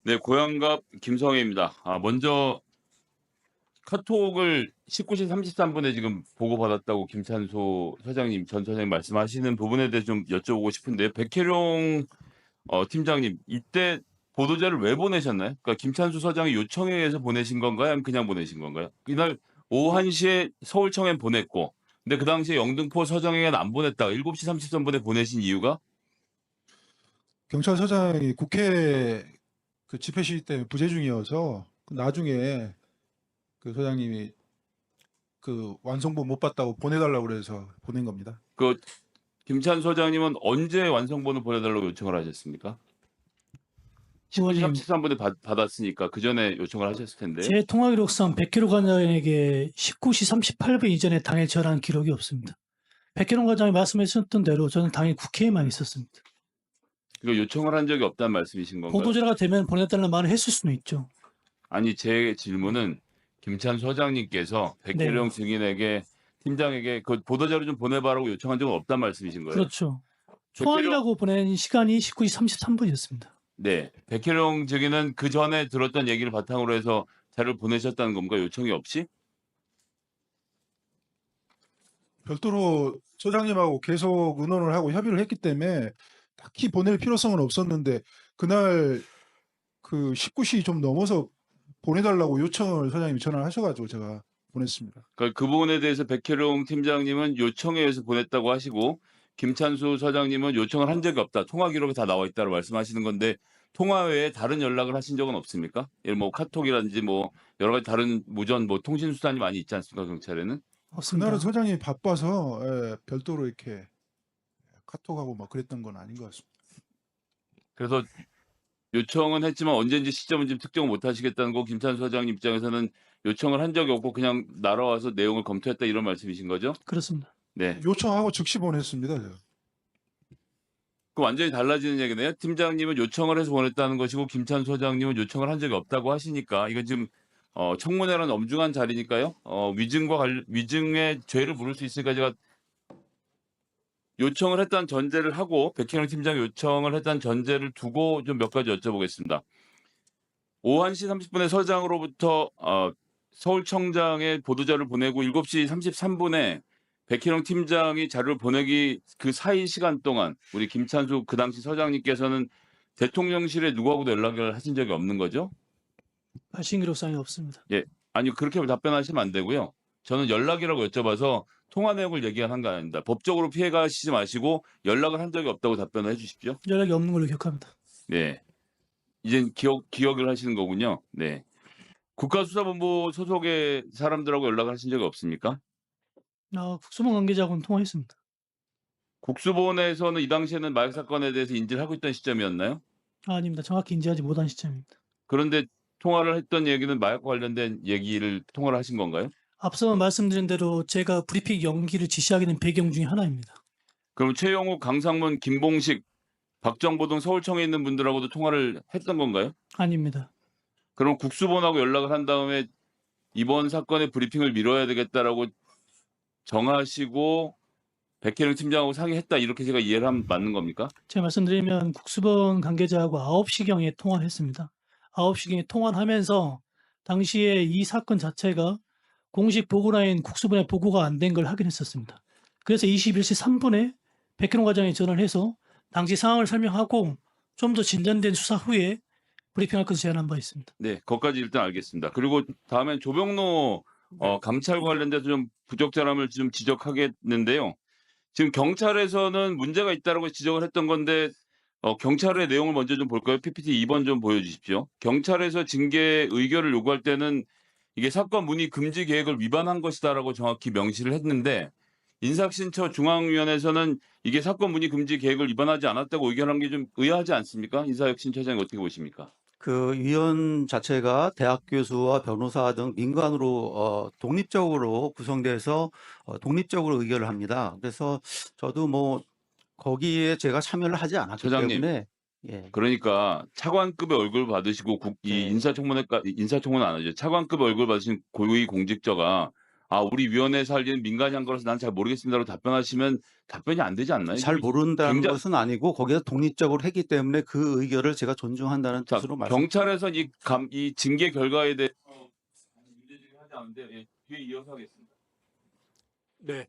네, 고향갑 김성혜입니다. 먼저 카톡을 19시 33분에 지금 보고받았다고 김찬소 서장님, 전 서장님 말씀하시는 부분에 대해서 좀 여쭤보고 싶은데, 백혜룡 팀장님, 이때 보도자를 왜 보내셨나요? 그러니까 김찬수 서장이 요청에 의해서 보내신 건가요? 아니면 그냥 보내신 건가요? 이날 오후 1시에 서울청엔 보냈고, 근데 그 당시에 영등포 서장에게는 안 보냈다가 7시 33분에 보내신 이유가? 경찰서장이 국회 그 집회 시위 때문에 부재 중이어서 나중에 그 소장님이 그 완성본 못 봤다고 보내달라고 그래서 보낸 겁니다. 그 김찬수 서장님은 언제 완성본을 보내달라고 요청을 하셨습니까? 19시 의원님, 33분에 받았으니까 그 전에 요청을 하셨을 텐데. 제 통화 기록상 백희룡 관장에게 19시 38분 이전에 당일 전화한 기록이 없습니다. 백희룡 관장이 말씀하셨던 대로 저는 당일 국회에만 있었습니다. 그 요청을 한 적이 없다는 말씀이신 건가요? 보도자가 되면 보냈다는 말을 했을 수는 있죠. 아니, 제 질문은 김찬수 서장님께서 백혜룡 네. 증인에게 팀장에게 그 보도자료 좀 보내봐라고 요청한 적은 없다는 말씀이신 거예요? 그렇죠. 초안이라고 보낸 시간이 19시 33분이었습니다. 네. 백혜룡 증인은 그 전에 들었던 얘기를 바탕으로 해서 자료를 보내셨다는 겁니까? 요청이 없이? 별도로 소장님하고 계속 의논을 하고 협의를 했기 때문에 딱히 보낼 필요성은 없었는데 그날 그 19시 좀 넘어서 보내달라고 요청을 소장님이 전화를 하셔가지고 제가 보냈습니다. 그러니까 그 부분에 대해서 백혜룡 팀장님은 요청에 의해서 보냈다고 하시고, 김찬수 서장님은 요청을 한 적이 없다. 통화 기록에 다 나와 있다고 말씀하시는 건데, 통화 외에 다른 연락을 하신 적은 없습니까? 예를 뭐 카톡이라든지 뭐 여러 가지 다른 무전 뭐 통신 수단이 많이 있지 않습니까? 경찰에는. 없습니다. 그날은 소장님이 바빠서 별도로 이렇게 카톡하고 막 그랬던 건 아닌 것 같습니다. 그래서 요청은 했지만 언제인지 시점은 지금 특정을 못 하시겠다는 거, 김찬수 서장님 입장에서는 요청을 한 적이 없고 그냥 날아와서 내용을 검토했다 이런 말씀이신 거죠? 그렇습니다. 네. 요청하고 즉시 보냈습니다. 제가. 그 완전히 달라지는 얘기네요. 팀장님은 요청을 해서 보냈다는 것이고 김찬수 서장님은 요청을 한 적이 없다고 하시니까 이건 지금 청문회라는 엄중한 자리니까요. 위증의 죄를 물을 수 있으니까 제가 요청을 했다는 전제를 하고 백혜영 팀장이 요청을 했다는 전제를 두고 좀 몇 가지 여쭤보겠습니다. 오후 1시 30분에 서장으로부터 서울청장에 보도자를 보내고 7시 33분에 백희룡 팀장이 자료를 보내기 그 사이 시간 동안 우리 김찬수 그 당시 서장님께서는 대통령실에 누구하고도 연락을 하신 적이 없는 거죠? 발신 기록상에 없습니다. 예. 아니, 그렇게 답변하시면 안 되고요. 저는 연락이라고 여쭤봐서 통화 내용을 얘기한 거 아닙니다. 법적으로 피해가시지 마시고 연락을 한 적이 없다고 답변을 해 주십시오. 연락이 없는 걸로 기억합니다. 네. 이젠 기억을 하시는 거군요. 네. 국가수사본부 소속의 사람들하고 연락을 하신 적이 없습니까? 국수본 관계자하고는 통화했습니다. 국수본에서는 이 당시에는 마약 사건에 대해서 인지를 하고 있던 시점이었나요? 아닙니다. 정확히 인지하지 못한 시점입니다. 그런데 통화를 했던 얘기는 마약과 관련된 얘기를 통화를 하신 건가요? 앞서 말씀드린 대로 제가 브리핑 연기를 지시하게 된 배경 중에 하나입니다. 그럼 최영욱, 강상문, 김봉식, 박정보 등 서울청에 있는 분들하고도 통화를 했던 건가요? 아닙니다. 그럼 국수본하고 연락을 한 다음에 이번 사건의 브리핑을 미뤄야 되겠다라고 정하시고 백혜령 팀장하고 상의했다 이렇게 제가 이해를 하면 맞는 겁니까? 제가 말씀드리면 국수본 관계자하고 9시경에 통화를 했습니다. 9시경에 통화를 하면서 당시에 이 사건 자체가 공식 보고라인 국수본에 보고가 안 된 걸 확인했었습니다. 그래서 21시 3분에 백혜룡 과장이 전화를 해서 당시 상황을 설명하고 좀 더 진전된 수사 후에 브리핑할 것을 제안한 바 있습니다. 네, 거기까지 일단 알겠습니다. 그리고 다음엔 조병로 감찰과 관련돼서 좀 부적절함을 좀 지적하겠는데요. 지금 경찰에서는 문제가 있다라고 지적을 했던 건데 경찰의 내용을 먼저 좀 볼까요? PPT 2번 좀 보여주십시오. 경찰에서 징계 의결을 요구할 때는 이게 사건 문의 금지 계획을 위반한 것이다라고 정확히 명시를 했는데 인사혁신처 중앙위원회에서는 이게 사건 문의 금지 계획을 위반하지 않았다고 의견한 게 좀 의아하지 않습니까? 인사혁신처장이 어떻게 보십니까? 그 위원 자체가 대학 교수와 변호사 등 민간으로 독립적으로 구성돼서 독립적으로 의결을 합니다. 그래서 저도 뭐 거기에 제가 참여를 하지 않았기 처장님, 때문에 예. 그러니까 차관급의 월급을 받으시고 이 네. 인사청문은 안 하죠. 차관급 월급을 받으신 고위 공직자가 아 우리 위원회에서 할 일은 민간이 한 거라서 난 잘 모르겠습니다라고 답변하시면 답변이 안 되지 않나요? 잘 모른다는 굉장히 것은 아니고 거기서 독립적으로 했기 때문에 그 의견을 제가 존중한다는 자, 뜻으로 경찰에서 이 징계 결과에 대해서 문제제기 하지 않는데 예, 뒤에 이어서 하겠습니다. 네.